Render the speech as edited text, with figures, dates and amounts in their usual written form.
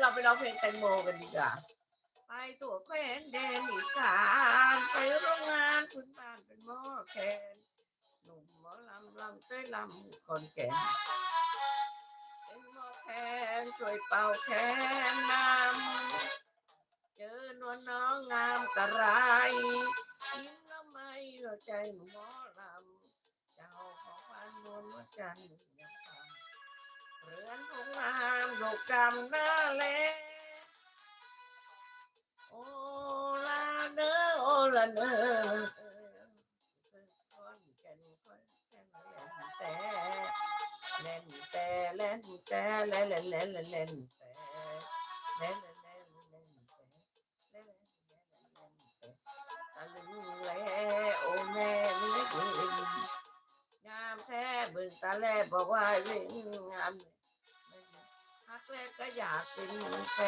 เราไปร้องเพลงแตงโมกันดีกว่าไปตัวแคว้นแดนอีสานไปโรงงานคุณบ้านเป็นหม้อแคนหนุ่มหมอลำลำเต้ยลำคนแก่เป็นหม้อแคนช่วยเป่าแคนนำเจอนวลน้องงามกระไรยิ้มแล้วไม่เราใจหมอลำเจ้าของพันนวลวัจันทร์ยังทำเรือนคงงามดกจำหน้าแลโอลาเนอโอลาเนอคนแก่นคนแก่นแต่เล่นแต่เล่นแต่เล่นเล่นเล่นเล่นแต่เล่นเล่นเล่นแต่เล่นเล่นเล่นแต่ตะลึงแลโอแม่เนื้อดินงามแท้บึงตาแลบอกว่าวิ่งงามฮักแรกก็อยากเป็นแฟ